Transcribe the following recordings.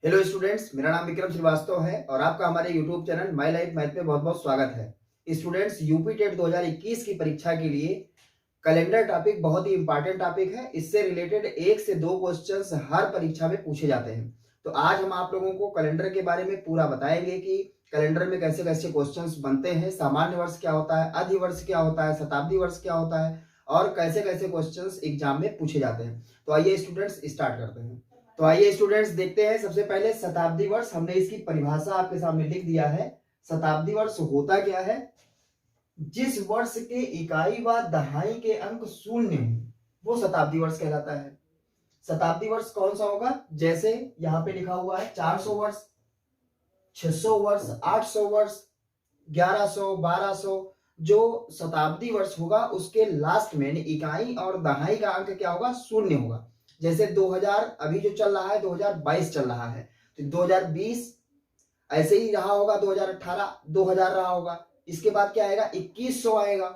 Hello students, मेरा नाम विक्रम श्रीवास्तव है और आपका हमारे YouTube channel my life math में बहुत बहुत स्वागत है। स्टूडेंट्स, यूपी टेट 2021 की परीक्षा के लिए कैलेंडर टॉपिक बहुत ही इंपॉर्टेंट टॉपिक है। इससे रिलेटेड 1 से 2 क्वेश्चंस हर परीक्षा में पूछे जाते हैं। तो आज हम आप लोगों को कैलेंडर के बारे में पूरा बताएंगे कि कैलेंडर में कैसे कैसे क्वेश्चंस बनते हैं, सामान्य वर्ष क्या होता है, अधिवर्ष क्या होता है, शताब्दी वर्ष क्या होता है और कैसे कैसे क्वेश्चंस एग्जाम में पूछे जाते हैं। तो आइए स्टूडेंट्स स्टार्ट करते हैं। तो आइए स्टूडेंट्स देखते हैं। सबसे पहले शताब्दी वर्ष, हमने इसकी परिभाषा आपके सामने लिख दिया है। शताब्दी वर्ष होता क्या है? जिस वर्ष के इकाई व दहाई के अंक शून्य हो वो शताब्दी वर्ष कहलाता है। शताब्दी वर्ष कौन सा होगा? जैसे यहाँ पे लिखा हुआ है 400 वर्ष, 600 वर्ष, 800 वर्ष, 1100, 1200। जो शताब्दी वर्ष होगा उसके लास्ट में इकाई और दहाई का अंक क्या होगा? शून्य होगा। जैसे 2000 अभी जो चल रहा है 2022 चल रहा है, तो 2020 ऐसे ही रहा होगा, 2018 2000 रहा होगा, इसके बाद क्या आएगा? 2100 आएगा,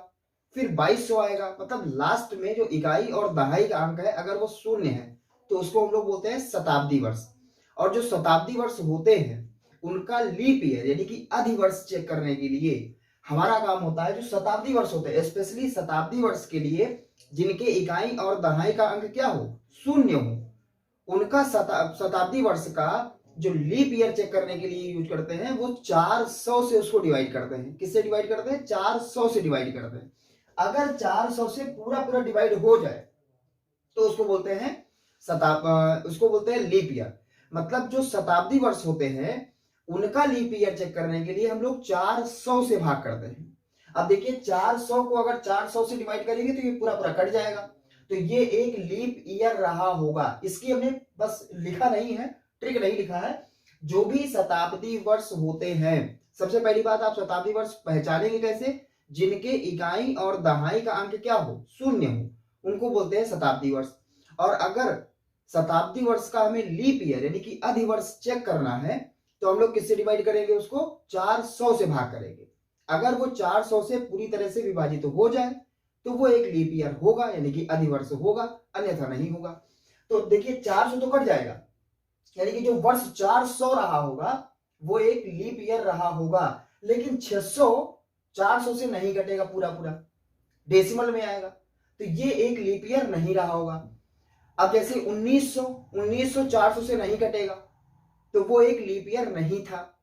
फिर 2200 आएगा। मतलब लास्ट में जो इकाई और दहाई का अंक है अगर वो शून्य है तो उसको हम लोग बोलते हैं शताब्दी वर्ष। और जो शताब्दी वर्ष होते हैं उनका लीप ईयर यानी कि अधिवर्ष चेक करने के लिए हमारा काम होता है। जो शताब्दी वर्ष होते हैं, स्पेशली शताब्दी वर्ष के लिए जिनके इकाई और दहाई का अंक क्या हो? शून्य हो, उनका शताब्दी वर्ष का जो लीप ईयर चेक करने के लिए यूज करते हैं वो 400 से उसको डिवाइड करते हैं। किससे डिवाइड करते हैं? 400 से डिवाइड करते हैं। अगर 400 से पूरा पूरा डिवाइड हो जाए तो उसको बोलते हैं उसको बोलते हैं लीप ईयर। मतलब जो शताब्दी वर्ष होते हैं उनका लीप ईयर चेक करने के लिए हम लोग 400 से भाग करते हैं। अब देखिए 400 को अगर 400 से डिवाइड करेंगे तो ये पूरा पूरा कट जाएगा, तो ये एक लीप ईयर रहा होगा। इसकी हमने बस लिखा नहीं है, ट्रिक नहीं लिखा है। जो भी शताब्दी वर्ष होते हैं, सबसे पहली बात आप शताब्दी वर्ष पहचानेंगे कैसे? जिनके इकाई और दहाई का अंक क्या हो? शून्य हो, उनको बोलते हैं शताब्दी वर्ष। और अगर शताब्दी वर्ष का हमें लीप ईयर यानी कि अधिवर्ष चेक करना है तो हम लोग किससे डिवाइड करेंगे? उसको 400 से भाग करेंगे। अगर वो 400 से पूरी तरह से विभाजित हो जाए तो वो एक लीप ईयर होगा यानी कि अधिवर्ष होगा, अन्यथा नहीं होगा। तो देखिए 400 तो कट जाएगा, यानी कि जो वर्ष 400 रहा होगा वो एक लीप ईयर रहा होगा। लेकिन 600 400 से नहीं कटेगा, पूरा पूरा डेसिमल में आएगा, तो ये एक लीप ईयर नहीं रहा होगा। अब जैसे 1900 400 से नहीं कटेगा तो वो एक लीप ईयर नहीं था।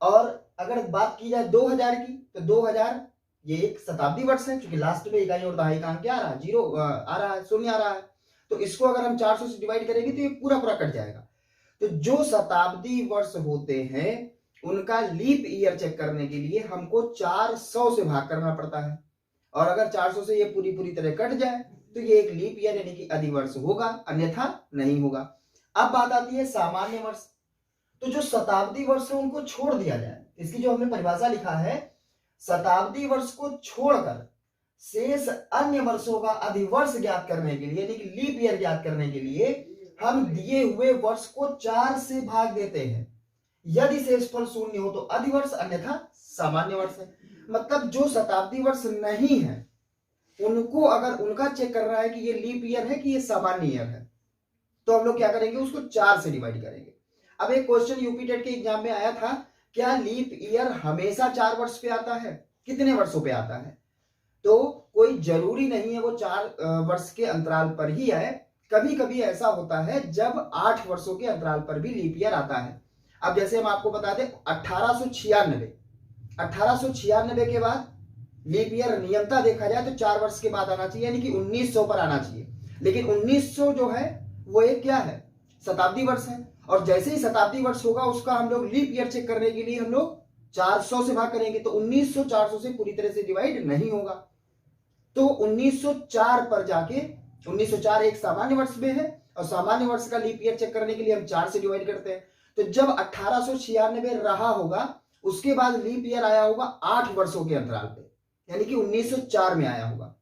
और अगर बात की जाए 2000 की तो 2000 ये एक शताब्दी वर्ष है, क्योंकि लास्ट में इकाई और दहाई का अंक क्या आ रहा है? जीरो आ रहा है, शून्य आ रहा है। तो इसको अगर हम 400 से डिवाइड करेंगे तो ये पूरा पूरा कट जाएगा। तो जो शताब्दी वर्ष होते हैं उनका लीप ईयर चेक करने के लिए हमको 400 से भाग करना पड़ता है। और अगर 400 से ये पूरी पूरी तरह कट जाए तो ये एक लीप ईयर यानी कि अधिवर्ष होगा, अन्यथा नहीं होगा। अब बात आती है सामान्य वर्ष। तो जो शताब्दी वर्ष है उनको छोड़ दिया जाए। इसकी जो हमने परिभाषा लिखा है, शताब्दी वर्ष को छोड़कर शेष अन्य वर्षों का अधिवर्ष ज्ञात करने के लिए यानी कि लीप ईयर ज्ञात करने के लिए हम दिए हुए वर्ष को 4 से भाग देते हैं। यदि शेषफल शून्य हो तो अधिवर्ष, अन्यथा सामान्य वर्ष है। मतलब जो शताब्दी वर्ष नहीं है उनको अगर उनका चेक करना है कि ये लीप ईयर है कि ये सामान्य ईयर है, तो हम लोग क्या करेंगे? उसको 4 से डिवाइड करेंगे। अब एक क्वेश्चन यूपी टेट के एग्जाम में आया था, क्या लीप ईयर हमेशा 4 वर्ष पे आता है? कितने वर्षों पे आता है? तो कोई जरूरी नहीं है वो 4 वर्ष के अंतराल पर ही आए। कभी कभी ऐसा होता है जब 8 वर्षों के अंतराल पर भी लीप ईयर आता है। अब जैसे हम आपको बता दें 1896 के बाद लीप ईयर नियमता देखा जाए तो 4 वर्ष के बाद आना चाहिए, यानी कि 1900 पर आना चाहिए। लेकिन 1900 जो है वो एक क्या है? शताब्दी वर्ष है। और जैसे ही शताब्दी वर्ष होगा उसका हम लोग लीप ईयर चेक करने के लिए हम लोग 400 से भाग करेंगे, तो 1900 400 से पूरी तरह से डिवाइड नहीं होगा। तो 1904 पर जाके 1904 एक सामान्य वर्ष में है और सामान्य वर्ष का लीप ईयर चेक करने के लिए हम 4 से डिवाइड करते हैं। तो जब 1896 रहा होगा उसके बाद लीप ईयर आया होगा 8 वर्षों के अंतराल पे, यानी कि 1904 में आया होगा।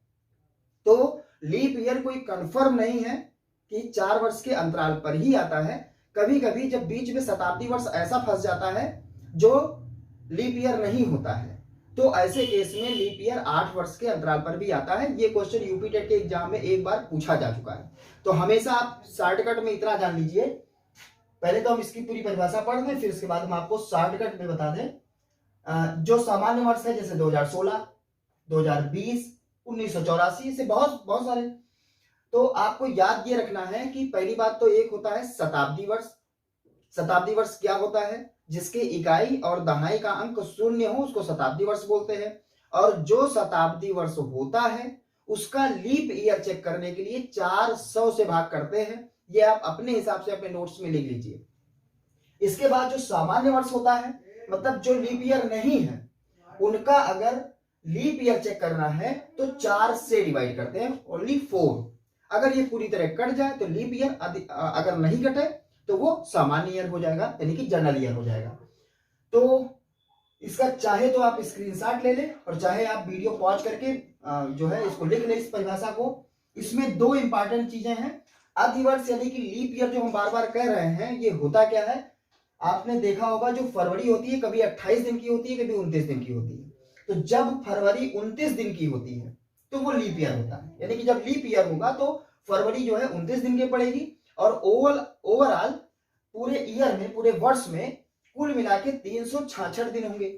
तो लीप ईयर कोई कंफर्म नहीं है कि 4 वर्ष के अंतराल पर ही आता है। कभी कभी जब बीच में शताब्दी वर्ष ऐसा फंस जाता है जो लीप ईयर नहीं होता है, तो ऐसे केस में लीप ईयर 8 वर्ष के अंतराल पर भी आता है। ये क्वेश्चन यूपी टेट के एग्जाम में एक बार पूछा जा चुका है। तो हमेशा आप शॉर्टकट में इतना जान लीजिए पहले तो हम इसकी पूरी परिभाषा पढ़ दें, फिर इसके बाद हम आपको शॉर्टकट में बता दें। जो सामान्य वर्ष है जैसे 2016, 2020, 1984, इसे बहुत बहुत सारे। तो आपको याद ये रखना है कि पहली बात तो एक होता है शताब्दी वर्ष। शताब्दी वर्ष क्या होता है? जिसके इकाई और दहाई का अंक शून्य हो उसको शताब्दी वर्ष बोलते हैं। और जो शताब्दी वर्ष होता है उसका लीप ईयर चेक करने के लिए 400 से भाग करते हैं। ये आप अपने हिसाब से अपने नोट्स में लिख लीजिए। इसके बाद जो सामान्य वर्ष होता है, मतलब जो लीप ईयर नहीं है, उनका अगर लीप ईयर चेक करना है तो 4 से डिवाइड करते हैं, ओनली 4। अगर ये पूरी तरह कट जाए तो लीप ईयर, अगर नहीं कटे तो वो सामान्य ईयर हो जाएगा, यानी कि जनरल ईयर हो जाएगा। तो इसका चाहे तो आप स्क्रीनशॉट ले लें और चाहे आप वीडियो पॉज करके जो है इसको लिख लें, इस परिभाषा को। इसमें दो इंपॉर्टेंट चीजें हैं। अधिवर्ष यानी कि लीप ईयर जो हम बार बार कह रहे हैं, ये होता क्या है? आपने देखा होगा जो फरवरी होती है कभी 28 दिन की होती है, कभी 29 दिन की होती है। तो जब फरवरी 29 दिन की होती है तो वो लीप ईयर होता है, यानी कि जब लीप ईयर होगा तो फरवरी जो है 29 दिन की पड़ेगी और ओवरऑल पूरे ईयर में, पूरे वर्ष में कुल मिला के 366 दिन होंगे।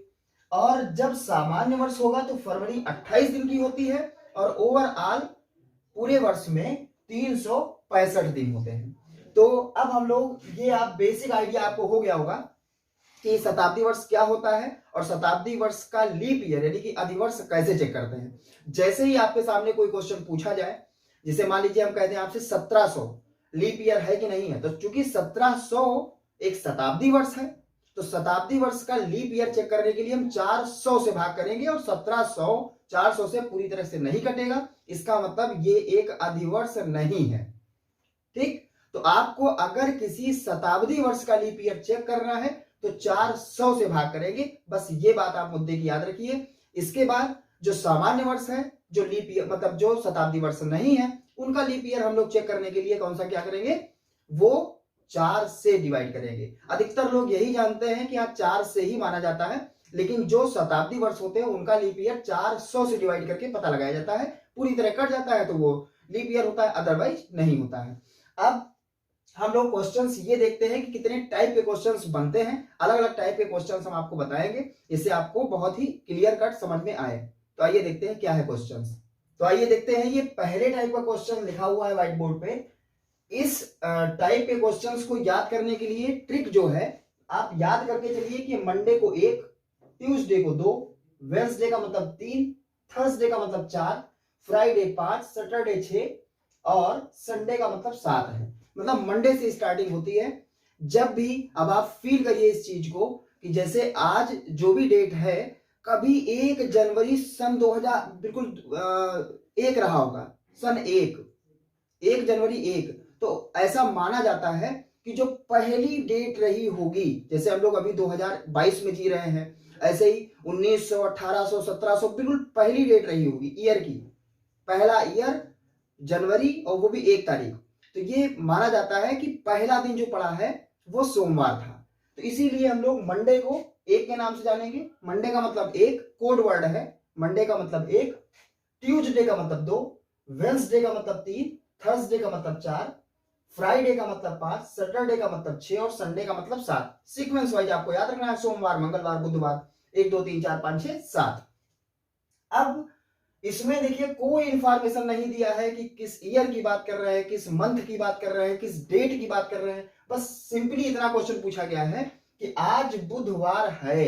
और जब सामान्य वर्ष होगा तो फरवरी 28 दिन की होती है और ओवरऑल पूरे वर्ष में 365 दिन होते हैं। तो अब हम लोग, ये आप बेसिक आइडिया आपको हो गया होगा कि शताब्दी वर्ष क्या होता है और शताब्दी वर्ष का लीप ईयर यानी कि अधिवर्ष कैसे चेक करते हैं। जैसे ही आपके सामने कोई क्वेश्चन पूछा जाए, जैसे मान लीजिए हम कहते हैं आपसे 1700 लीप ईयर है कि नहीं है, तो चूंकि 1700 एक शताब्दी वर्ष है तो शताब्दी वर्ष का लीप ईयर चेक करने के लिए हम 400 से भाग करेंगे और 1700 400 से पूरी तरह से नहीं कटेगा। इसका मतलब ये एक अधिवर्ष नहीं है। ठीक, तो आपको अगर किसी शताब्दी वर्ष का लीप ईयर चेक करना है तो 400 से भाग करेंगे। बस ये बात आप मुद्दे की याद रखिए। इसके बाद जो सामान्य वर्ष है, जो लीप ईयर मतलब जो शताब्दी वर्ष नहीं है, उनका लीप ईयर हम लोग चेक करने के लिए कौन सा क्या करेंगे? वो 4 से डिवाइड करेंगे। अधिकतर लोग यही जानते हैं कि हाँ 4 से ही माना जाता है, लेकिन जो शताब्दी वर्ष होते हैं उनका लीप ईयर 400 से डिवाइड करके पता लगाया जाता है। पूरी तरह कट जाता है तो वो लीप ईयर होता है, अदरवाइज नहीं होता है। अब हम लोग क्वेश्चंस ये देखते हैं कि कितने टाइप के क्वेश्चंस बनते हैं। अलग अलग टाइप के क्वेश्चंस हम आपको बताएंगे, इससे आपको बहुत ही क्लियर कट समझ में आए। तो आइए देखते हैं क्या है क्वेश्चंस। तो आइए देखते हैं, ये पहले टाइप का क्वेश्चन लिखा हुआ है व्हाइट बोर्ड पे। इस टाइप के क्वेश्चंस को याद करने के लिए ट्रिक जो है, आप याद करके चलिए कि मंडे को 1, ट्यूसडे को 2, वेडनेसडे का मतलब 3, थर्सडे का मतलब 4, फ्राइडे 5, सैटरडे 6 और संडे का मतलब 7 है। मतलब मंडे से स्टार्टिंग होती है। जब भी, अब आप फील करिए इस चीज को कि जैसे आज जो भी डेट है, कभी 1 जनवरी सन 2000 बिल्कुल 1 रहा होगा, सन 1 जनवरी 1, तो ऐसा माना जाता है कि जो पहली डेट रही होगी, जैसे हम लोग अभी 2022 में जी रहे हैं, ऐसे ही 1900, 1800, 1700 बिल्कुल पहली डेट रही होगी ईयर की, पहला ईयर जनवरी और वो भी 1 तारीख। तो ये माना जाता है कि पहला दिन जो पड़ा है वो सोमवार था। तो इसीलिए हम लोग मंडे को 1 के नाम से जानेंगे। मंडे का मतलब 1 कोड वर्ड है, मंडे का मतलब 1, ट्यूसडे का मतलब 2, वेडनेसडे का मतलब 3, थर्सडे का मतलब 4, फ्राइडे का मतलब 5, सैटरडे का मतलब 6 और संडे का मतलब 7। सीक्वेंस वाइज आपको याद रखना है, सोमवार, मंगलवार, बुधवार, 1 2 3 4 5 6 7। अब इसमें देखिए कोई इंफॉर्मेशन नहीं दिया है कि किस ईयर की बात कर रहे हैं, किस मंथ की बात कर रहे हैं, किस डेट की बात कर रहे हैं। बस सिंपली इतना क्वेश्चन पूछा गया है कि आज बुधवार है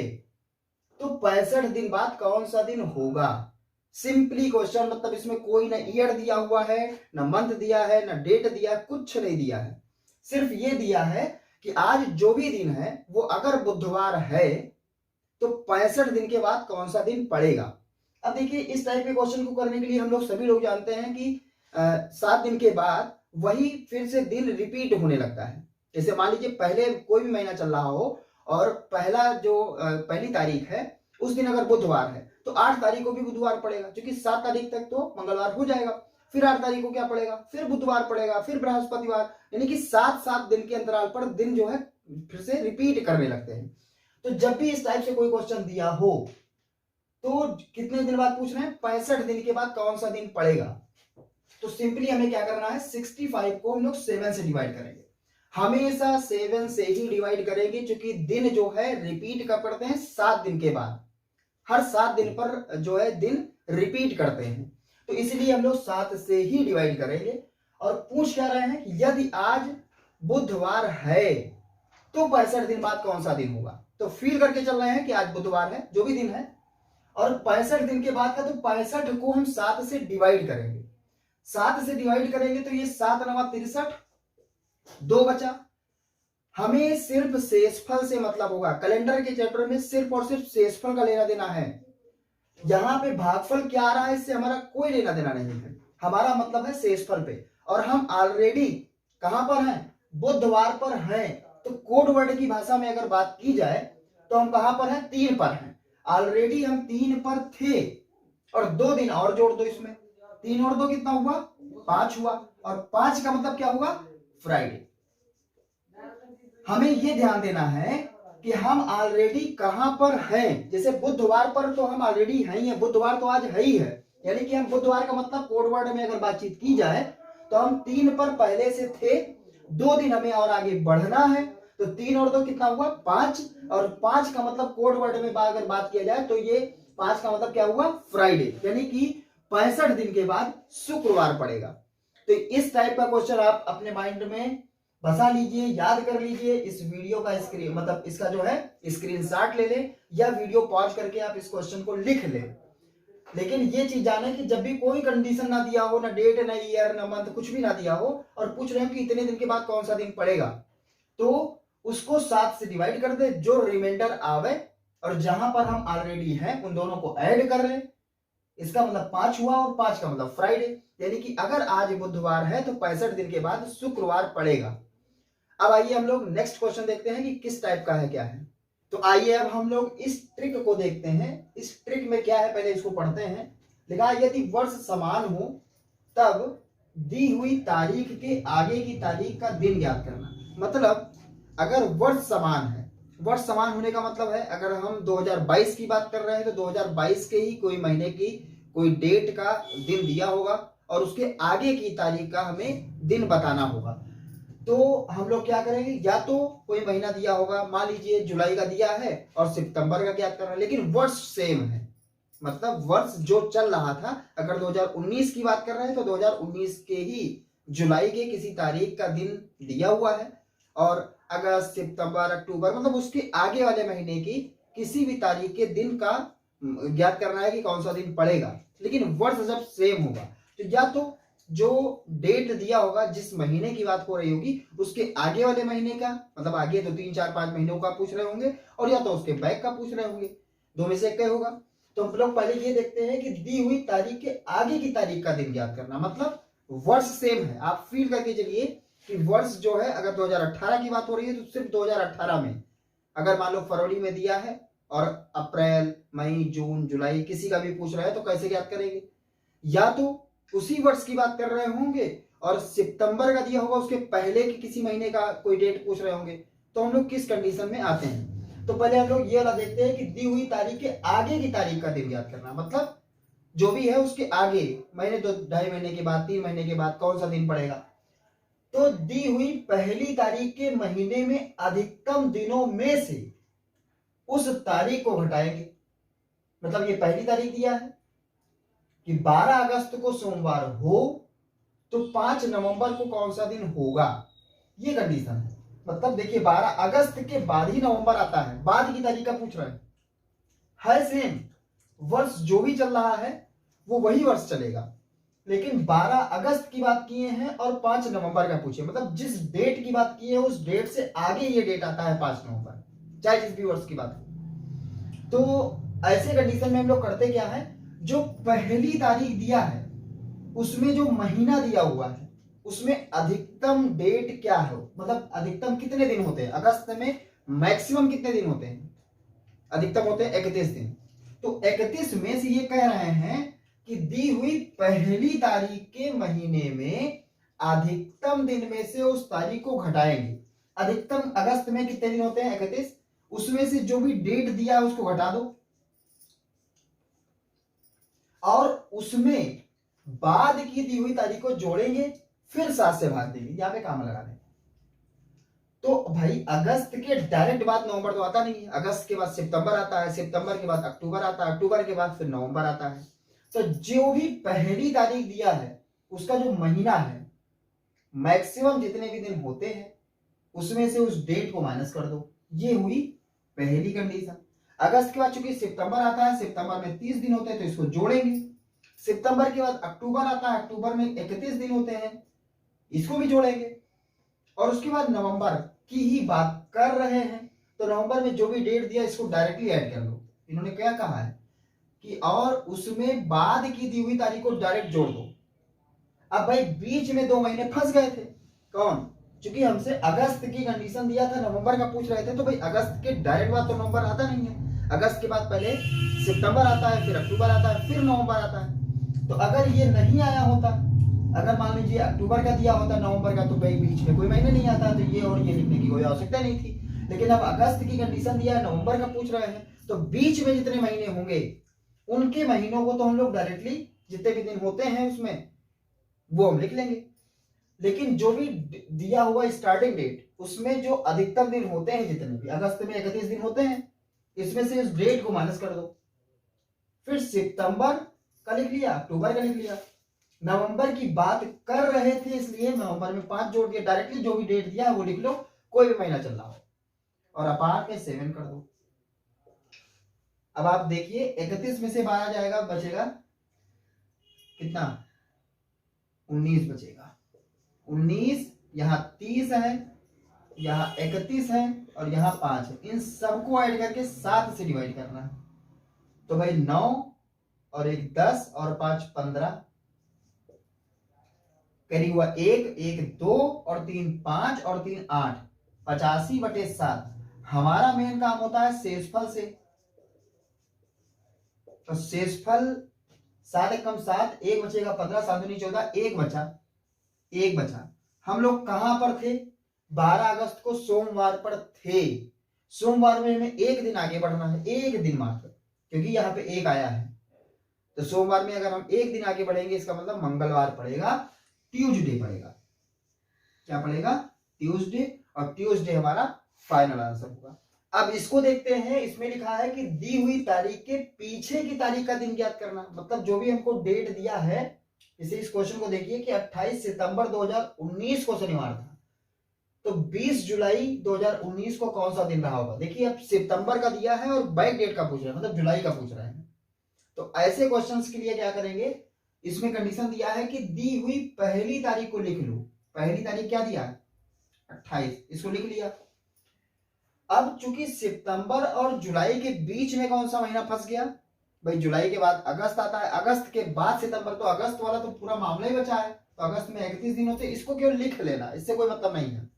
तो 65 दिन बाद कौन सा दिन होगा। सिंपली क्वेश्चन, मतलब इसमें कोई ना ईयर दिया हुआ है, ना मंथ दिया है, ना डेट दिया है, कुछ नहीं दिया है। सिर्फ ये दिया है कि आज जो भी दिन है वो अगर बुधवार है तो 65 दिन के बाद कौन सा दिन पड़ेगा। अब देखिए इस टाइप के क्वेश्चन को करने के लिए हम लोग सभी लोग जानते हैं कि 7 दिन के बाद वही फिर से दिन रिपीट होने लगता है। जैसे मान लीजिए पहले कोई भी महीना चल रहा हो और पहली तारीख है उस दिन अगर बुधवार है तो 8 तारीख को भी बुधवार पड़ेगा, क्योंकि 7 तारीख तक तो मंगलवार हो जाएगा। फिर 8 तारीख को क्या पड़ेगा, फिर बुधवार पड़ेगा, फिर बृहस्पतिवार, यानी कि 7 दिन के अंतराल पर दिन जो है फिर से रिपीट करने लगते हैं। तो जब भी इस टाइप से कोई क्वेश्चन दिया हो तो कितने दिन बाद पूछ रहे हैं, 65 दिन के बाद कौन सा दिन पड़ेगा। तो सिंपली हमें क्या करना है, 65 को हम लोग 7 से डिवाइड करेंगे। हमेशा 7 से ही डिवाइड करेंगे, क्योंकि दिन जो है रिपीट कर पड़ते हैं 7 दिन के बाद, हर 7 दिन पर जो है दिन रिपीट करते हैं, तो इसलिए हम लोग 7 से ही डिवाइड करेंगे। और पूछ क्या रहे हैं कि यदि आज बुधवार है तो 65 दिन बाद कौन सा दिन होगा। तो फील करके चल रहे हैं कि आज बुधवार है, जो भी दिन है, और 65 दिन के बाद का, तो 65 को हम 7 से डिवाइड करेंगे। 7 से डिवाइड करेंगे तो ये 7 नवा 63, 2 बचा। हमें सिर्फ शेषफल से मतलब होगा, कैलेंडर के चैप्टर में सिर्फ और सिर्फ शेषफल का लेना देना है। यहां पे भागफल क्या आ रहा है इससे हमारा कोई लेना देना नहीं है, हमारा मतलब है शेषफल पे। और हम ऑलरेडी कहां पर हैं, बुधवार पर हैं, तो कोड वर्ड की भाषा में अगर बात की जाए तो हम कहां पर हैं, 3 पर हैं। ऑलरेडी हम 3 पर थे, और 2 दिन और जोड़ दो इसमें, 3 और 2 कितना हुआ, 5 हुआ, और 5 का मतलब क्या हुआ, फ्राइडे। हमें यह ध्यान देना है कि हम ऑलरेडी कहां पर हैं। जैसे बुधवार पर तो हम ऑलरेडी हैं ही है, बुधवार तो आज है ही है, यानी कि हम बुधवार का मतलब कोड वर्ड में अगर बातचीत की जाए तो हम 3 पर पहले से थे, 2 दिन हमें और आगे बढ़ना है, तो 3 और 2 कितना हुआ, 5, और 5 का मतलब कोड वर्ड में अगर बात किया जाए तो ये 5 का मतलब क्या हुआ, फ्राइडे, यानी कि 65 दिन के बाद शुक्रवार पड़ेगा। तो इस टाइप का क्वेश्चन आप अपने माइंड में बसा लीजिए, याद कर लीजिए। इस वीडियो का स्क्रीन मतलब इसका जो है स्क्रीनशॉट ले लें, या वीडियो पॉज करके आप इस क्वेश्चन को लिख लें। लेकिन ये चीज जाने कि जब भी कोई कंडीशन ना दिया हो, ना डेट, ना ईयर, ना मंथ, कुछ भी ना दिया हो, और पूछ रहे हो कि इतने दिन के बाद कौन सा दिन पड़ेगा, तो उसको 7 से डिवाइड कर दे, जो रिमाइंडर आवे, और जहां पर हम ऑलरेडी हैं उन दोनों को ऐड कर लें। इसका मतलब 5 हुआ, और 5 का मतलब फ्राइडे, यानी कि अगर आज बुधवार है तो 65 दिन के बाद शुक्रवार पड़ेगा। अब आइए हम लोग नेक्स्ट क्वेश्चन देखते हैं कि किस टाइप का है, क्या है। तो आइए अब हम लोग इस ट्रिक को देखते हैं। इस ट्रिक में क्या है, पहले इसको पढ़ते हैं। लिखा यदि वर्ष समान हो तब दी हुई तारीख के आगे की तारीख का दिन ज्ञात करना। मतलब अगर वर्ष समान है, वर्ष समान होने का मतलब है अगर हम 2022 की बात कर रहे हैं तो 2022 के ही कोई महीने की कोई डेट का दिन दिया होगा, और उसके आगे की तारीख का हमें दिन बताना होगा। तो हम लोग क्या करेंगे, या तो कोई महीना दिया होगा, मान लीजिए जुलाई का दिया है और सितंबर का ज्ञात करना है, लेकिन वर्ष सेम है, मतलब वर्ष जो चल रहा था, अगर 2019 की बात कर रहे हैं तो 2019 के ही जुलाई के किसी तारीख का दिन दिया हुआ है, और अगस्त, सितंबर, अक्टूबर, मतलब उसके आगे वाले महीने की किसी भी तारीख के दिन का ज्ञात करना है कि कौन सा दिन पड़ेगा। लेकिन वर्ष जब सेम होगा तो या तो जो डेट दिया होगा, जिस महीने की बात हो रही होगी, उसके आगे वाले महीने का, मतलब आगे तो 3, 4, 5 महीनों का पूछ रहे होंगे, और या तो उसके बैक का पूछ रहे होंगे, दो में से एक होगा। तो हम लोग पहले ये देखते हैं कि दी हुई तारीख के आगे की तारीख का दिन ज्ञात करना, मतलब वर्ष सेम है। आप फील करके चलिए कि वर्ष जो है अगर 2018 की बात हो रही है तो सिर्फ 2018 में, अगर मान लो फरवरी में दिया है और अप्रैल, मई, जून, जुलाई किसी का भी पूछ रहा है तो कैसे ज्ञात करेंगे, या तो उसी वर्ष की बात कर रहे होंगे और सितंबर का दिया होगा, उसके पहले के किसी महीने का कोई डेट पूछ रहे होंगे, तो हम लोग किस कंडीशन में आते हैं। तो पहले हम लोग ये वाला देखते हैं कि दी हुई तारीख के आगे की तारीख का दिन ज्ञात करना, मतलब जो भी है उसके आगे महीने, 2-2.5 महीने के बाद, 3 महीने के बाद कौन सा दिन पड़ेगा। तो दी हुई पहली तारीख के महीने में अधिकतम दिनों में से उस तारीख को घटाएंगे। मतलब ये पहली तारीख दिया है कि 12 अगस्त को सोमवार हो तो 5 नवंबर को कौन सा दिन होगा, ये कंडीशन है। मतलब देखिए 12 अगस्त के बाद ही नवंबर आता है, बाद की तारीख का पूछ रहे है सेम, वर्ष जो भी चल रहा है वो वही वर्ष चलेगा, लेकिन 12 अगस्त की बात किए हैं और 5 नवंबर का पूछे, मतलब जिस डेट की बात की है उस डेट से आगे ये डेट आता है 5 नवंबर, चाहे जिस भी वर्ष की बात हो। तो ऐसे कंडीशन में हम लोग करते क्या है, जो पहली तारीख दिया है उसमें जो महीना दिया हुआ है उसमें अधिकतम डेट क्या हो, मतलब अधिकतम कितने दिन होते हैं। अगस्त में मैक्सिमम कितने दिन होते हैं, अधिकतम होते हैं 31 दिन। तो 31 में से ये कह रहे हैं कि दी हुई पहली तारीख के महीने में अधिकतम दिन में से उस तारीख को घटाएंगे। अधिकतम अगस्त में कितने दिन होते हैं, 31, उसमें से जो भी डेट दिया है उसको घटा दो, और उसमें बाद की दी हुई तारीख को जोड़ेंगे, फिर 7 से भाग देंगे, यहां पे काम लगा देंगे। तो भाई अगस्त के डायरेक्ट बाद नवंबर तो आता नहीं है, अगस्त के बाद सितंबर आता है, सितंबर के बाद अक्टूबर आता है, अक्टूबर के बाद फिर नवंबर आता है। तो जो भी पहली तारीख दिया है उसका जो महीना है, मैक्सिमम जितने भी दिन होते हैं उसमें से उस डेट को माइनस कर दो। ये हुई पहली कंडीशन। अगस्त के बाद चूंकि सितंबर आता है, सितंबर में 30 दिन होते हैं तो इसको जोड़ेंगे। सितंबर के बाद अक्टूबर आता है, अक्टूबर में 31 दिन होते हैं, इसको भी जोड़ेंगे। और उसके बाद नवंबर की ही बात कर रहे हैं तो नवंबर में जो भी डेट दिया इसको डायरेक्टली ऐड कर लो। इन्होंने क्या कहा है कि और उसमें बाद की दी हुई तारीख को डायरेक्ट जोड़ दो। अब भाई बीच में 2 महीने फंस गए थे, कौन? क्योंकि हमसे अगस्त की कंडीशन दिया था, नवंबर का पूछ रहे थे, तो भाई अगस्त के डायरेक्ट बाद तो नवंबर आता नहीं है, अगस्त के बाद पहले सितंबर आता है, फिर अक्टूबर आता है, फिर नवंबर आता है। तो अगर ये नहीं आया होता, अगर मान लीजिए अक्टूबर का दिया होता नवंबर का, तो भाई बीच में कोई महीने नहीं आता, तो ये और ये लिखने की कोई आवश्यकता नहीं थी। लेकिन अब अगस्त की कंडीशन दिया है, नवंबर का पूछ रहे हैं, तो बीच में जितने महीने होंगे उनके महीनों को तो हम लोग डायरेक्टली जितने भी दिन होते हैं उसमें वो हम लिख लेंगे। लेकिन जो भी दिया हुआ स्टार्टिंग डेट उसमें जो अधिकतम दिन होते हैं, जितने भी अगस्त में 31 दिन होते हैं, इसमें से इस डेट को माइनस कर दो। फिर सितंबर का लिख लिया, अक्टूबर का लिख लिया, नवंबर की बात कर रहे थे इसलिए नवंबर में 5 जोड़ दिया। डायरेक्टली जो भी डेट दिया है वो लिख लो, कोई भी महीना चल रहा हो, और अपार्ट में 7 कर दो। अब आप देखिए 31 में से 12 जाएगा, बचेगा कितना? 19 बचेगा। 19, यहाँ 30 है, यहाँ 31 है, और यहाँ 5 है। इन सबको ऐड करके 7 से डिवाइड करना है। तो भाई 9 और 1 10 और 5 15, करी हुआ 1 1 2 और 3 5 और 3 8, 85/7। हमारा मेन काम होता है शेषफल से। तो शेषफल 7 एकम 7, 1 बचेगा 15, 7 दूनी 14, 1 बचा। हम लोग कहां पर थे? 12 अगस्त को सोमवार पर थे। सोमवार में हमें एक दिन आगे बढ़ना है, एक दिन मात्र, क्योंकि यहाँ पे 1 आया है। तो सोमवार में अगर हम एक दिन आगे बढ़ेंगे इसका मतलब मंगलवार पड़ेगा, ट्यूसडे पड़ेगा। क्या पड़ेगा? ट्यूसडे। और ट्यूसडे हमारा फाइनल आंसर होगा। अब इसको देखते हैं, इसमें लिखा है कि दी हुई तारीख के पीछे की तारीख का दिन ज्ञात करना। मतलब जो भी हमको डेट दिया है, जैसे इस क्वेश्चन को देखिए कि 28 सितंबर 2019 को शनिवार था, तो 20 जुलाई 2019 को कौन सा दिन रहा होगा? देखिए अब सितंबर का दिया है और बैक डेट का पूछ रहे हैं, मतलब जुलाई का पूछ रहे हैं। तो ऐसे क्वेश्चंस के लिए क्या करेंगे, इसमें कंडीशन दिया है कि दी हुई पहली तारीख को लिख लो। पहली तारीख क्या दिया है? 28, इसको लिख लिया। अब चूंकि सितंबर और जुलाई के बीच में कौन सा महीना फंस गया? भाई जुलाई के बाद अगस्त आता है, अगस्त के बाद सितंबर, तो अगस्त वाला तो पूरा मामला ही बचा है। तो अगस्त में 31 दिन होते, इसको केवल लिख लेना, इससे कोई मतलब नहीं है।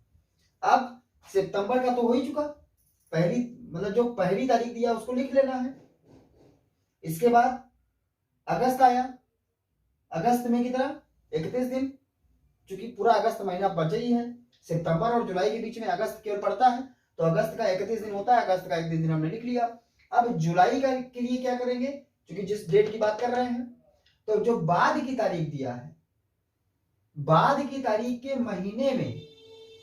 अब सितंबर का तो हो ही चुका, पहली मतलब जो पहली तारीख दिया उसको लिख लेना है। इसके बाद अगस्त आया, अगस्त में कितना? 31 दिन, चूंकि पूरा अगस्त महीना बचा ही है, सितंबर और जुलाई के बीच में अगस्त केवल पड़ता है, तो अगस्त का 31 दिन होता है, अगस्त का 31 दिन हमने लिख लिया। अब जुलाई का के लिए क्या करेंगे, क्योंकि जिस डेट की बात कर रहे हैं, तो जो बाद की तारीख दिया है, बाद की तारीख के महीने में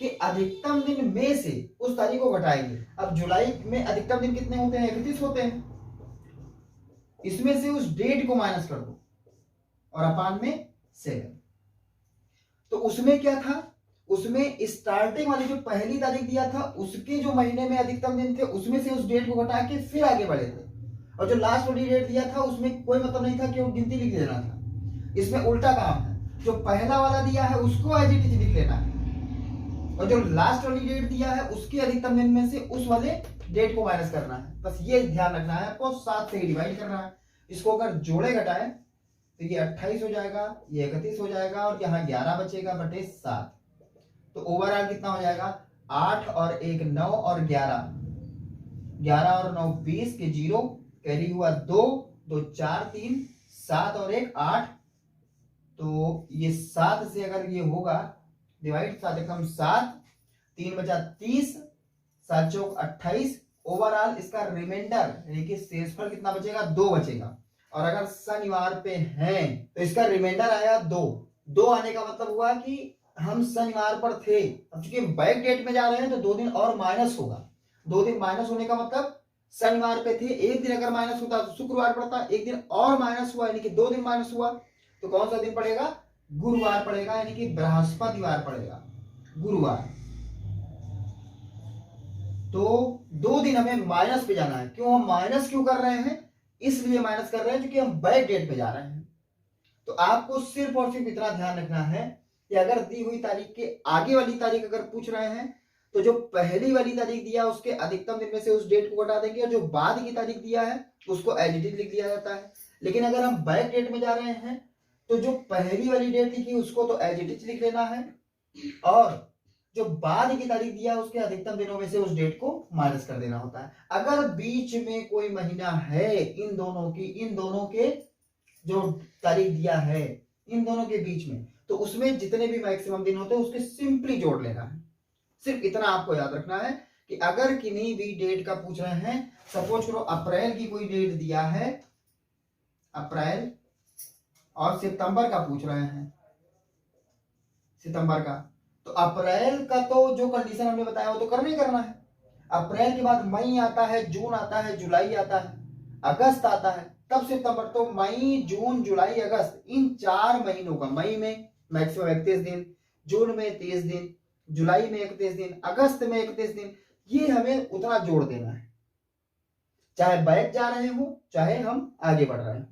के अधिकतम दिन में से उस तारीख को घटाएंगे। अब जुलाई में अधिकतम दिन कितने होते हैं? 31 होते हैं। इसमें से उस डेट को माइनस कर दो और अपान में 7। तो उसमें क्या था? उसमें स्टार्टिंग वाली जो पहली तारीख दिया था उसके जो महीने में अधिकतम दिन थे उसमें से उस डेट को घटा के फिर आगे बढ़े थे। और जो लास्ट वाली डेट दिया था उसमें कोई मतलब नहीं था कि वो गिनती लिख देना था। इसमें उल्टा काम है, जो पहला वाला दिया है उसको एज इट इज लिख लेना है, और जो लास्ट वाली डेट दिया है उसके अधिकतम दिन में से उस वाले डेट को माइनस करना है। बस ये ध्यान रखना है आपको, 7 से ही डिवाइड करना है। इसको अगर जोड़े घटाएं तो ये 28 हो जाएगा, ये 31 हो जाएगा, और यहाँ 11 बचेगा बटे 7। तो ओवरऑल कितना हो जाएगा? 8 और 1 9 और 11, 11 और 9 20 के 0, कैरी हुआ 2 2 4 3 7 और 1 8। तो ये 7 से अगर ये होगा डिवाइड, 7 एकम 7, 3 बचा 30, 7 चौक 28। ओवरऑल इसका रिमाइंडर यानी कि शेषफल कितना बचेगा? 2 बचेगा। और अगर शनिवार पे है तो इसका रिमाइंडर आया 2। 2 आने का मतलब हुआ कि हम शनिवार पर थे, अब चूंकि बैक डेट में जा रहे हैं तो 2 दिन और माइनस होगा। 2 दिन माइनस होने का मतलब शनिवार पे थे, एक दिन अगर माइनस होता तो शुक्रवार पड़ता, एक दिन और माइनस हुआ यानी कि 2 दिन माइनस हुआ, तो कौन सा दिन पड़ेगा? गुरुवार पड़ेगा, यानी कि बृहस्पतिवार पड़ेगा, गुरुवार। तो 2 दिन हमें माइनस पे जाना है। क्यों हम माइनस क्यों कर रहे हैं? इसलिए माइनस कर रहे हैं क्योंकि हम बैक डेट पे जा रहे हैं। तो आपको सिर्फ और सिर्फ इतना ध्यान रखना है कि अगर दी हुई तारीख के आगे वाली तारीख अगर पूछ रहे हैं तो जो पहली वाली तारीख दिया उसके अधिकतम दिन में से उस डेट को घटा देंगे, और जो बाद की तारीख दिया है उसको एज इट इज लिख दिया जाता है। लेकिन अगर हम बैक डेट में जा रहे हैं तो जो पहली वाली डेट लिखी उसको तो एज इट इज लिख लेना है, और जो बाद की तारीख दिया उसके अधिकतम दिनों में से उस डेट को माइनस कर देना होता है। अगर बीच में कोई महीना है इन दोनों के जो तारीख दिया है इन दोनों के बीच में, तो उसमें जितने भी मैक्सिमम दिन होते हैं उसके सिंपली जोड़ लेना है। सिर्फ इतना आपको याद रखना है कि अगर किन्हीं भी डेट का पूछ रहे हैं, सपोज करो अप्रैल की कोई डेट दिया है, अप्रैल और सितंबर का पूछ रहे हैं, सितंबर का, तो अप्रैल का तो जो कंडीशन हमने बताया वो तो करना ही करना है। अप्रैल के बाद मई आता है, जून आता है, जुलाई आता है, अगस्त आता है, तब सितंबर। तो मई, जून, जुलाई, अगस्त, इन 4 महीनों का, मई में मैक्सिमम 31 दिन, जून में 30 दिन, जुलाई में 31 दिन, अगस्त में 31 दिन, ये हमें उतना जोड़ देना है। चाहे बैक जा रहे हो चाहे हम आगे बढ़ रहे हो,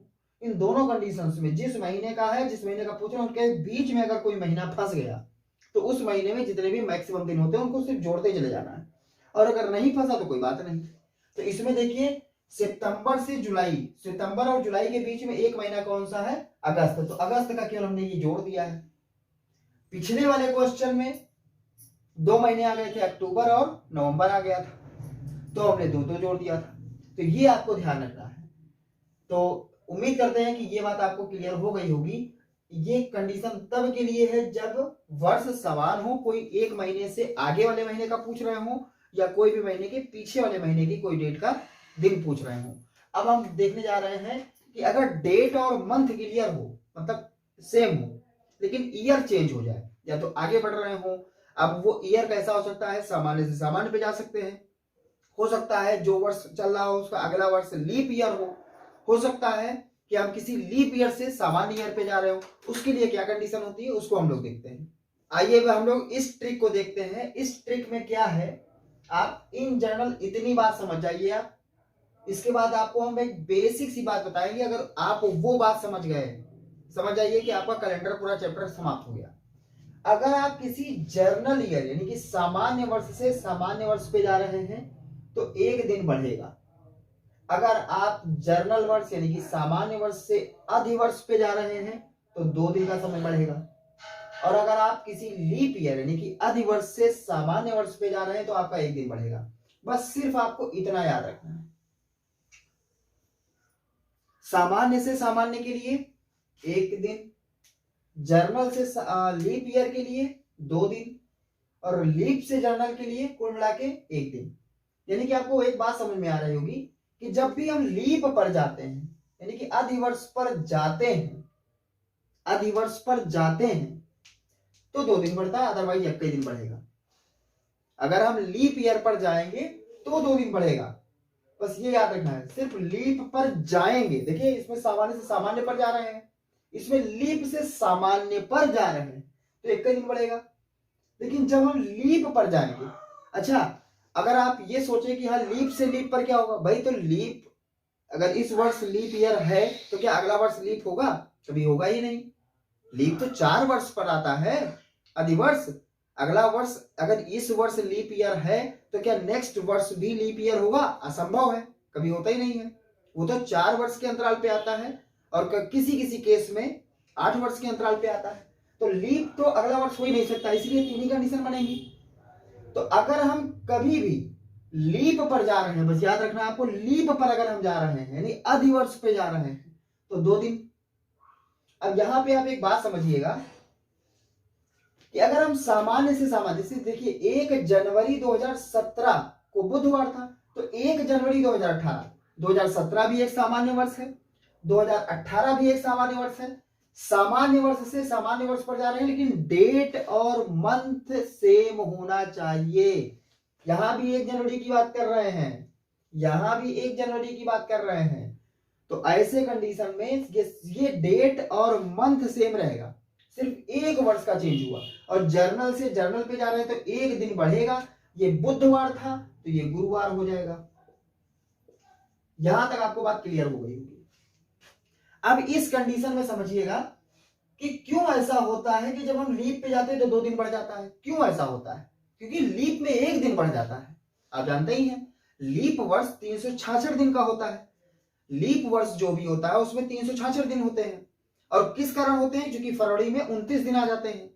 इन दोनों कंडीशंस में जिस महीने का है, जिस महीने का पूछ रहे हैं, उनके बीच में अगर कोई महीना फंस गया तो उस महीने में जितने भी मैक्सिमम दिन होते हैं उनको सिर्फ जोड़ते चले जाना है, और अगर नहीं फंसा तो कोई बात नहीं। तो इसमें देखिए सितंबर से जुलाई, सितंबर और जुलाई के बीच में एक महीना कौन सा है? अगस्त। तो अगस्त का केवल हमने ये जोड़ दिया है। पिछले वाले क्वेश्चन में 2 महीने आ गए थे, अक्टूबर और नवंबर आ गया था, तो हमने 2 जोड़ दिया था। तो ये आपको ध्यान रखना है। तो उम्मीद करते हैं कि ये बात आपको क्लियर हो गई होगी। ये कंडीशन तब के लिए है जब वर्ष समान हो, कोई एक महीने से आगे वाले महीने का पूछ रहे हो या कोई भी महीने के पीछे वाले महीने की कोई डेट का दिन पूछ रहे हो। अब हम देखने जा रहे हैं कि अगर डेट और मंथ क्लियर हो, मतलब सेम हो, लेकिन ईयर चेंज हो जाए, या तो आगे बढ़ रहे हो, अब वो ईयर कैसा हो सकता है? सामान्य से सामान्य पे जा सकते हैं, हो सकता है जो वर्ष चल रहा हो उसका अगला वर्ष लीप ईयर हो सकता है कि हम किसी लीप ईयर से सामान्य ईयर पे जा रहे हो। उसके लिए क्या कंडीशन होती है उसको हम लोग देखते हैं। आइए हम लोग इस ट्रिक को देखते हैं। इस ट्रिक में क्या है, आप इन जनरल इतनी बात समझ जाइए आप, इसके बाद आपको हम एक बेसिक सी बात बताएंगे। अगर आप वो बात समझ गए, समझ जाइए कि आपका कैलेंडर पूरा चैप्टर समाप्त हो गया। अगर आप किसी जर्नल ईयर यानी कि सामान्य वर्ष से सामान्य वर्ष पे जा रहे हैं तो 1 दिन बढ़ेगा। अगर आप जर्नल वर्ष यानी कि सामान्य वर्ष से अधिवर्ष पे जा रहे हैं तो 2 दिन का समय बढ़ेगा। और अगर आप किसी लीप ईयर यानी कि अधिवर्ष से सामान्य वर्ष पे जा रहे हैं तो आपका 1 दिन बढ़ेगा। बस सिर्फ आपको इतना याद रखना है। सामान्य से सामान्य के लिए 1 दिन, जर्नल से लीप ईयर के लिए 2 दिन, और लीप से जर्नल के लिए कुल मिला के 1 दिन। यानी कि आपको एक बात समझ में आ रही होगी कि जब भी हम लीप पर जाते हैं यानी कि अधिवर्ष पर जाते हैं, अधिवर्ष पर जाते हैं तो 2 दिन बढ़ता है, अदरवाइज 1 दिन बढ़ेगा। अगर हम लीप ईयर पर जाएंगे तो 2 दिन बढ़ेगा। बस ये याद रखना है, सिर्फ लीप पर जाएंगे। देखिए इसमें सामान्य से सामान्य पर जा रहे हैं, इसमें लीप से सामान्य पर जा रहे हैं तो 1 दिन बढ़ेगा। लेकिन जब हम लीप पर जाएंगे, अच्छा अगर आप ये सोचे कि हाँ लीप से लीप पर क्या होगा, भाई तो लीप अगर इस वर्ष लीप ईयर है तो क्या अगला वर्ष लीप होगा? कभी होगा ही नहीं। लीप तो 4 वर्ष पर आता है, अधिवर्ष। अगला वर्ष अगर इस वर्ष लीप ईयर है तो क्या नेक्स्ट वर्ष भी लीप ईयर होगा? असंभव है, कभी होता ही नहीं है। वो तो 4 वर्ष के अंतराल पे आता है, और किसी किसी केस में 8 वर्ष के अंतराल पे आता है। तो लीप तो अगला वर्ष हो ही नहीं सकता, इसलिए 3 ही कंडीशन बनेगी। तो अगर हम कभी भी लीप पर जा रहे हैं, बस याद रखना आपको, लीप पर अगर हम जा रहे हैं यानी अधिवर्ष पे जा रहे हैं तो 2 दिन। अब यहां पे आप एक बात समझिएगा कि अगर हम सामान्य से सामान्य, जैसे देखिए 1 जनवरी 2017 को बुधवार था तो 1 जनवरी 2018, 2017 भी एक सामान्य वर्ष है, 2018 भी एक सामान्य वर्ष है, सामान्य वर्ष से सामान्य वर्ष पर जा रहे हैं, लेकिन डेट और मंथ सेम होना चाहिए। यहां भी 1 जनवरी की बात कर रहे हैं, यहां भी 1 जनवरी की बात कर रहे हैं। तो ऐसे कंडीशन में ये डेट और मंथ सेम रहेगा, सिर्फ 1 वर्ष का चेंज हुआ। और जर्नल से जर्नल पे जा रहे हैं तो 1 दिन बढ़ेगा। ये बुधवार था तो ये गुरुवार हो जाएगा। यहां तक आपको बात क्लियर हो गई होगी। अब इस कंडीशन में समझिएगा कि क्यों ऐसा होता है कि जब हम लीप पे जाते हैं तो 2 दिन बढ़ जाता है। क्यों ऐसा होता है? क्योंकि लीप में 1 दिन बढ़ जाता है। आप जानते ही हैं लीप वर्ष 366 दिन का होता है। लीप वर्ष जो भी होता है उसमें 366 दिन होते हैं। और किस कारण होते हैं? क्योंकि फरवरी में 29 दिन आ जाते हैं।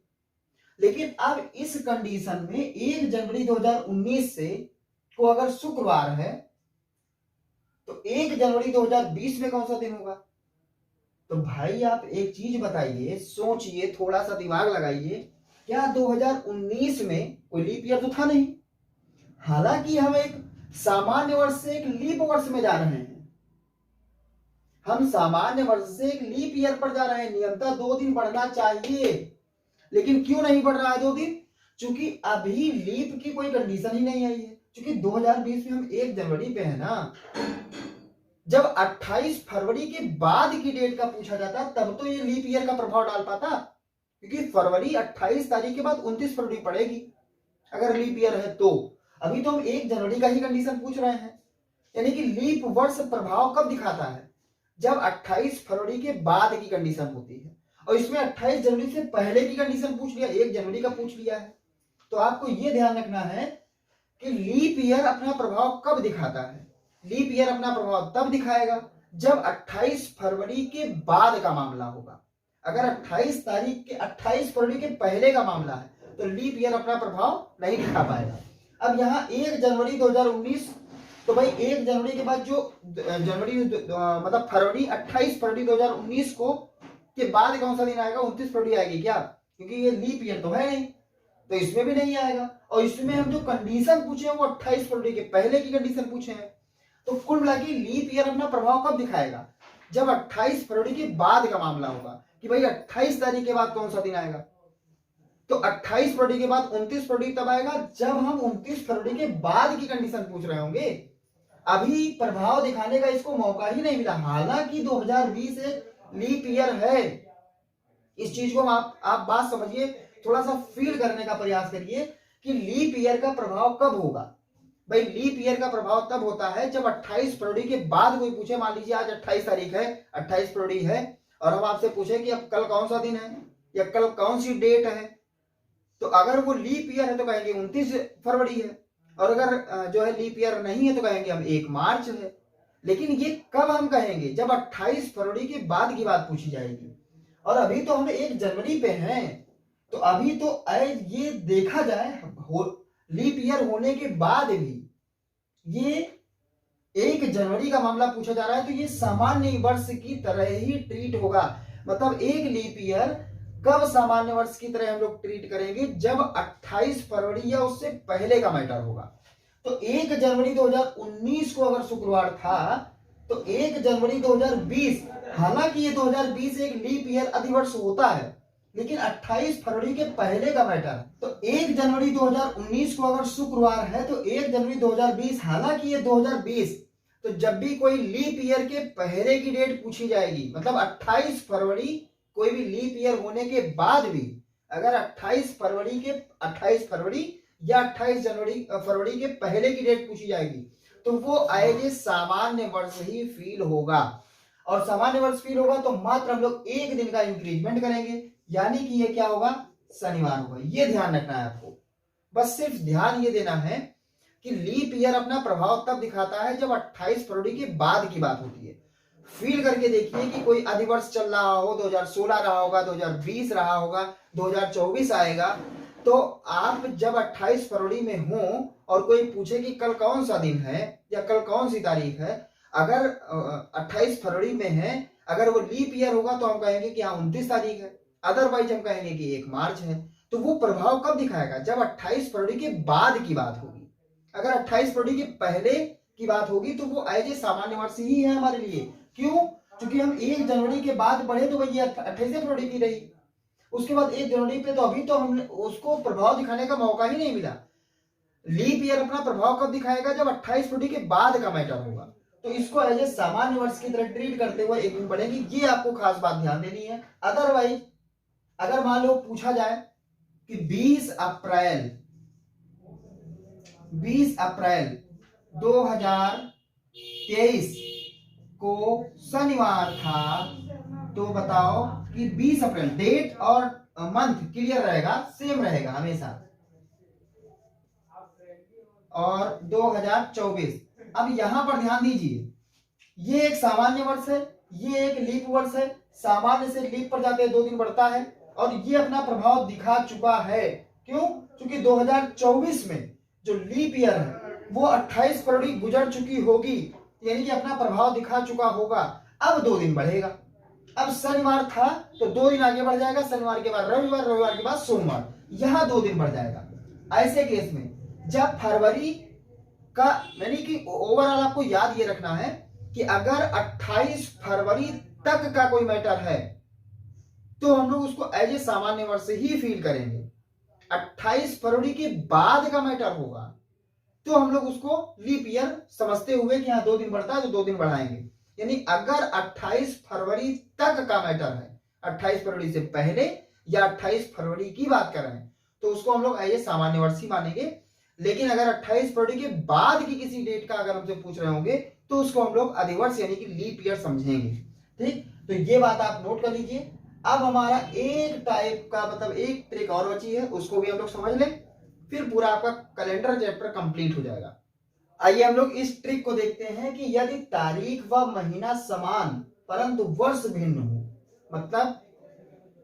लेकिन अब इस कंडीशन में 1 जनवरी 2019 से को अगर शुक्रवार है तो 1 जनवरी 2020 में कौन सा दिन होगा? तो भाई आप एक चीज बताइए, सोचिए, थोड़ा सा दिमाग लगाइए, क्या 2019 में कोई लीप ईयर तो था नहीं? हालांकि हम एक सामान्य वर्ष से एक लीप वर्ष में जा रहे हैं। हम सामान्य वर्ष से एक लीप ईयर पर जा रहे हैं। नियमतः 2 दिन बढ़ना चाहिए, लेकिन क्यों नहीं बढ़ रहा है 2 दिन? क्योंकि अभी लीप की कोई कंडीशन ही नहीं आई है। क्योंकि 2020 में हम 1 जनवरी पे है ना। जब 28 फरवरी के बाद की डेट का पूछा जाता तब तो ये लीप ईयर का प्रभाव डाल पाता, क्योंकि फरवरी 28 तारीख के बाद 29 फरवरी पड़ेगी अगर लीप ईयर है तो। अभी तो हम 1 जनवरी का ही कंडीशन पूछ रहे हैं। यानी कि लीप वर्ष प्रभाव कब दिखाता है? जब 28 फरवरी के बाद की कंडीशन होती है। और इसमें 28 जनवरी से पहले की कंडीशन पूछ लिया, 1 जनवरी का पूछ लिया है। तो आपको यह ध्यान रखना है कि लीप ईयर अपना प्रभाव कब दिखाता है। लीप ईयर अपना प्रभाव तब दिखाएगा जब 28 फरवरी के बाद का मामला होगा। अगर 28 तारीख के 28 फरवरी के पहले का मामला है तो लीप ईयर अपना प्रभाव नहीं दिखा पाएगा। अब यहाँ 1 जनवरी 2019, तो भाई 1 जनवरी के बाद जो जनवरी मतलब फरवरी 28 फरवरी 2019 को के बाद कौन सा दिन आएगा? 29 फरवरी आएगी क्या? क्योंकि ये लीप ईयर तो है नहीं, तो इसमें भी नहीं आएगा। और इसमें हम जो कंडीशन पूछे हैं वो 28 फरवरी के पहले की कंडीशन पूछे हैं। तो कुल मिला के लीप ईयर अपना प्रभाव कब दिखाएगा? जब 28 फरवरी के बाद का मामला होगा कि भाई 28 तारीख के बाद कौन सा दिन आएगा। तो 28 फरवरी के बाद 29 फरवरी तब आएगा जब हम 29 फरवरी के बाद की कंडीशन पूछ रहे होंगे। अभी प्रभाव दिखाने का इसको मौका ही नहीं मिला। हालांकि 2020 एक लीप ईयर है। इस चीज को आप बात समझिए, थोड़ा सा फील करने का प्रयास करिए कि लीप ईयर का प्रभाव कब होगा। भाई लीप ईयर का प्रभाव तब होता है जब 28 फरवरी के बाद कोई पूछे, मान लीजिए आज 28 तारीख है, 28 फरवरी है, और हम आपसे पूछे कि अब कल कौन सा दिन है या कल कौन सी डेट है। तो अगर वो लीप ईयर है तो कहेंगे 29 फरवरी है, और अगर जो है लीप ईयर नहीं है तो कहेंगे हम 1 मार्च है। लेकिन ये कब हम कहेंगे? जब 28 फरवरी के बाद की बात पूछी जाएगी। और अभी तो हम 1 जनवरी पे हैं, तो अभी तो ये देखा जाए लीप ईयर होने के बाद भी ये 1 जनवरी का मामला पूछा जा रहा है, तो ये सामान्य वर्ष की तरह ही ट्रीट होगा। मतलब एक लीप ईयर कब सामान्य वर्ष की तरह हम लोग ट्रीट करेंगे? जब 28 फरवरी या उससे पहले का मैटर होगा। तो 1 जनवरी 2019 को अगर शुक्रवार था तो 1 जनवरी 2020, हालांकि ये 2020 एक लीप ईयर अधिवर्ष होता है, लेकिन 28 फरवरी के पहले का मैटर। तो 1 जनवरी 2019 को अगर शुक्रवार है तो 1 जनवरी 2020, हालांकि ये 2020, तो जब भी कोई लीप ईयर के पहले की डेट पूछी जाएगी, मतलब 28 फरवरी कोई भी लीप ईयर होने के बाद भी अगर 28 फरवरी या 28 जनवरी फरवरी के पहले की डेट पूछी जाएगी तो वो एज ए सामान्य वर्ष ही फील होगा। और सामान्य वर्ष फील होगा तो मात्र हम लोग 1 दिन का इंक्रीजमेंट करेंगे, यानी कि ये क्या होगा? शनिवार होगा। ये ध्यान रखना है आपको। बस सिर्फ ध्यान ये देना है कि लीप ईयर अपना प्रभाव तब दिखाता है जब 28 फरवरी के बाद की बात होती है। फील करके देखिए कि कोई अधिवर्ष चल रहा हो, 2016 रहा होगा, 2020 रहा होगा, 2024 आएगा, तो आप जब 28 फरवरी में हो और कोई पूछे कि कल कौन सा दिन है या कल कौन सी तारीख है, अगर 28 फरवरी में है, अगर वो लीप ईयर होगा तो हम कहेंगे कि हाँ 29 तारीख है, अदरवाइज हम कहेंगे कि 1 मार्च है। तो वो प्रभाव कब दिखाएगा? जब 28 फरवरी के बाद की बात होगी। अगर 28 फरवरी के पहले की बात होगी तो वो एज ए सामान्य वर्ष ही है हमारे लिए। क्यों? क्योंकि हम 1 जनवरी के बाद बढ़े तो भैया 28 फरवरी की रही, उसके बाद 1 जनवरी पे तो अभी तो हमने उसको प्रभाव दिखाने का मौका ही नहीं मिला। लीप ईयर अपना प्रभाव कब दिखाएगा? जब 28 फरवरी के बाद का मैटर होगा। तो इसको एज ए सामान्य वर्ष की तरह ट्रीट करते हुए 1 दिन बढ़ेगी, ये आपको खास बात ध्यान देनी है। अदरवाइज अगर मान लो पूछा जाए कि 20 अप्रैल 2023 को शनिवार था, तो बताओ कि 20 अप्रैल डेट और मंथ क्लियर रहेगा, सेम रहेगा हमेशा, और 2024। अब यहां पर ध्यान दीजिए, ये एक सामान्य वर्ष है, ये एक लीप वर्ष है। सामान्य से लीप पर जाते हैं 2 दिन बढ़ता है, और ये अपना प्रभाव दिखा चुका है। क्यों? क्योंकि 2024 में जो लीप ईयर है वो 28 फरवरी गुजर चुकी होगी, यानी कि अपना प्रभाव दिखा चुका होगा। अब 2 दिन बढ़ेगा। अब शनिवार था तो 2 दिन आगे बढ़ जाएगा, शनिवार के बाद रविवार, रविवार के बाद सोमवार, यहां 2 दिन बढ़ जाएगा। ऐसे केस में जब फरवरी का, यानी कि ओवरऑल आपको याद ये रखना है कि अगर 28 फरवरी तक का कोई मैटर है तो हम लोग उसको एज ए सामान्य वर्ष ही फील करेंगे। 28 फरवरी के बाद का मैटर होगा तो हम लोग उसको लीप ईयर समझते हुए कि हाँ 2 दिन बढ़ता है तो 2 दिन बढ़ाएंगे। यानी अगर 28 फरवरी तक का मैटर है, 28 फरवरी से पहले या 28 फरवरी की बात कर रहे हैं, तो उसको हम लोग एज ए सामान्य वर्ष ही मानेंगे। लेकिन अगर 28 फरवरी के बाद की किसी डेट का अगर हमसे पूछ रहे होंगे तो उसको हम लोग अधिवर्ष यानी कि लीप ईयर समझेंगे। ठीक, तो ये बात आप नोट कर लीजिए। अब हमारा एक टाइप का मतलब एक ट्रिक और बची है, उसको भी हम लोग समझ लें, फिर पूरा आपका कैलेंडर चैप्टर कंप्लीट हो जाएगा। आइए हम लोग इस ट्रिक को देखते हैं कि यदि तारीख व महीना समान परंतु वर्ष भिन्न हो, मतलब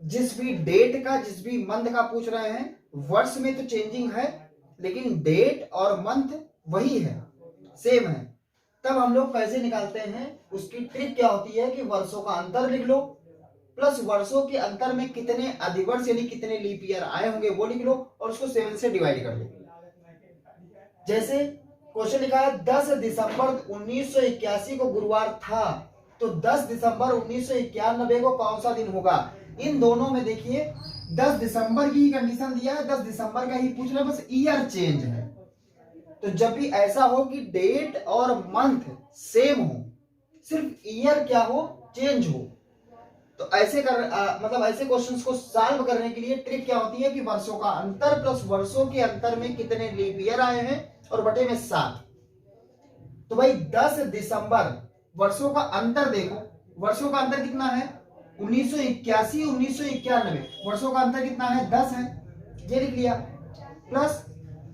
जिस भी डेट का जिस भी मंथ का पूछ रहे हैं, वर्ष में तो चेंजिंग है लेकिन डेट और मंथ वही है, सेम है, तब हम लोग कैसे निकालते हैं? उसकी ट्रिक क्या होती है कि वर्षों का अंतर लिख लो, प्लस वर्षों के अंतर में कितने अधिवर्ष यानी कितने लीप ईयर आए होंगे वो लिख लो, और उसको 7 से डिवाइड कर लो। जैसे क्वेश्चन लिखा है 10 दिसंबर 1981 को गुरुवार था, तो 10 दिसंबर 1991 को कौन सा दिन होगा? इन दोनों में देखिए 10 दिसंबर की कंडीशन दिया है, 10 दिसंबर का ही पूछ रहे हैं, बस ईयर चेंज है। तो जब भी ऐसा हो कि डेट और मंथ सेम हो, सिर्फ ईयर क्या हो, चेंज हो, तो ऐसे मतलब ऐसे क्वेश्चंस को सॉल्व करने के लिए ट्रिक क्या होती है कि वर्षों का अंतर प्लस वर्षों के अंतर में कितने लीप ईयर आए हैं और बटे में 7। तो भाई 10 दिसंबर, वर्षों का अंतर देखो, वर्षों का अंतर कितना है? 1981 1991, वर्षों का अंतर कितना है? 10 है, ये लिख लिया। प्लस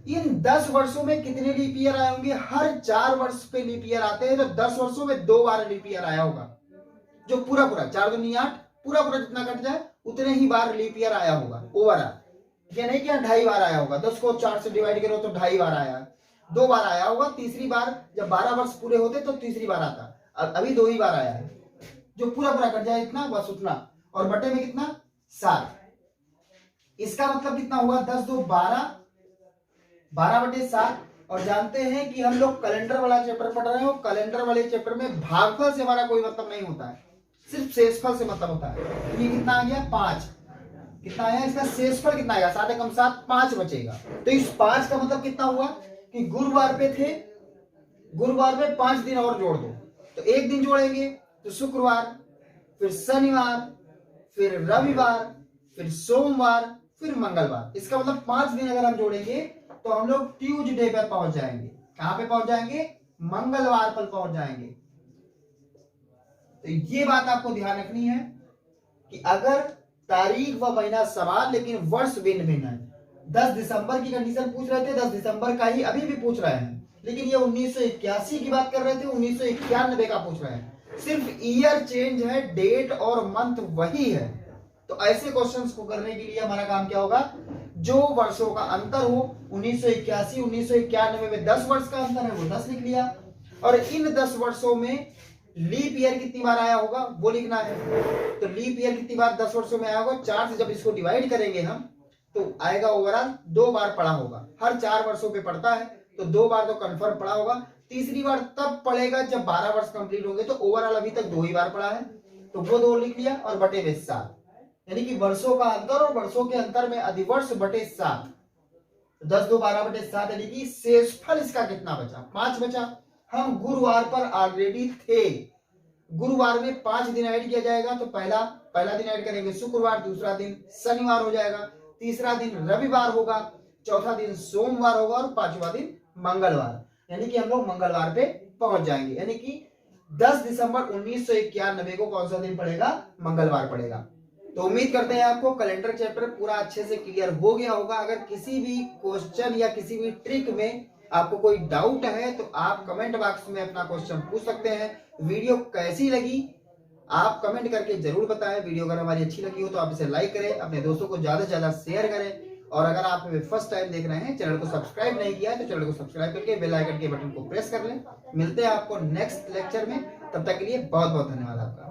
इन 10 वर्षों में कितने लीप ईयर आए होंगे? हर 4 वर्ष पे लीप ईयर आते हैं, तो 10 वर्षों में 2 बार लीप ईयर आया होगा, जो पूरा 4 दूनी 8, पूरा जितना कट जाए उतने ही बार लीप ईयर आया होगा ओवरऑल। ये नहीं कि 2.5 बार आया होगा, 10 को 4 से डिवाइड करो तो 2.5 बार आया, 2 बार आया होगा। तीसरी बार जब 12 वर्ष पूरे होते तो तीसरी बार आता, अभी 2 ही बार आया है, जो पूरा कट जाए इतना, बस उतना, और बटे में कितना? 7। इसका मतलब कितना हुआ? 10 2 12, 12 बटे 7। और जानते हैं कि हम लोग कैलेंडर वाला चैप्टर पढ़ रहे हो, कैलेंडर वाले चैप्टर में भागफल से हमारा कोई मतलब नहीं होता है, सिर्फ शेषफल से मतलब होता है। तो ये कितना आ गया? 5। कितना आया? इसका शेषफल कितना आएगा? 7 एकम 7, 5 बचेगा। तो इस 5 का मतलब कितना हुआ कि गुरुवार पे थे, गुरुवार पे 5 दिन और जोड़ दो, तो 1 दिन जोड़ेंगे तो शुक्रवार, फिर शनिवार, फिर रविवार, फिर सोमवार, फिर मंगलवार। इसका मतलब 5 दिन अगर हम जोड़ेंगे तो हम लोग ट्यूसडे पर पहुंच जाएंगे। कहां पे पहुंच जाएंगे? मंगलवार पर पहुंच जाएंगे। तो ये बात आपको ध्यान रखनी है कि अगर तारीख व महीना समान लेकिन वर्ष भिन्न भिन्न है, 10 दिसंबर की कंडीशन पूछ रहे थे, 10 दिसंबर का ही अभी भी पूछ रहे हैं, लेकिन ये 1981 की बात कर रहे थे, 1991 का पूछ रहे हैं, सिर्फ ईयर चेंज है, डेट और मंथ वही है। तो ऐसे क्वेश्चंस को करने के लिए हमारा काम क्या होगा? जो वर्षों का अंतर हो, 1981 1991 में 10 वर्ष का अंतर है, वो 10 लिख लिया, और इन 10 वर्षों में लीप ईयर कितनी बार आया होगा वो लिखना है। तो लीप ईयर कितनी बार 10 वर्षों में आया होगा? 4 से जब इसको डिवाइड करेंगे हम तो आएगा ओवरऑल 2 बार पड़ा होगा, हर 4 वर्षों पे पड़ता है, तो 2 बार तो कंफर्म पड़ा होगा। तीसरी बार तब पढ़ेगा जब 12 वर्ष कंप्लीट होंगे। तो ओवरऑल अभी तक 2 ही बार पढ़ा है, तो वो 2 लिख लिया और बटे में 7, यानी कि वर्षों का अंतर और वर्षों के अंतर में अधिवर्ष बटे 7, 10 2 12 बटे 7, यानी कि शेषफल इसका कितना बचा, 5 बचा। हम गुरुवार पर ऑलरेडी थे, गुरुवार में 5 दिन ऐड किया जाएगा, तो पहला दिन ऐड करेंगे शुक्रवार, दूसरा दिन शनिवार हो जाएगा, तीसरा दिन रविवार होगा, चौथा दिन सोमवार होगा और पांचवा दिन मंगलवार, यानी कि हम लोग मंगलवार पे पहुंच जाएंगे। यानी कि 10 दिसंबर 1991 को कौन सा दिन पड़ेगा, मंगलवार पड़ेगा। तो उम्मीद करते हैं आपको कैलेंडर चैप्टर पूरा अच्छे से क्लियर हो गया होगा। अगर किसी भी क्वेश्चन या किसी भी ट्रिक में आपको कोई डाउट है तो आप कमेंट बॉक्स में अपना क्वेश्चन पूछ सकते हैं। वीडियो कैसी लगी आप कमेंट करके जरूर बताएं। वीडियो अगर हमारी अच्छी लगी हो तो आप इसे लाइक करें, अपने दोस्तों को ज्यादा से ज्यादा शेयर करें, और अगर आप हमें फर्स्ट टाइम देख रहे हैं, चैनल को सब्सक्राइब नहीं किया है तो चैनल को सब्सक्राइब करके बेल आइकन के बटन को प्रेस कर लें। मिलते हैं आपको नेक्स्ट लेक्चर में, तब तक के लिए बहुत बहुत धन्यवाद आपका।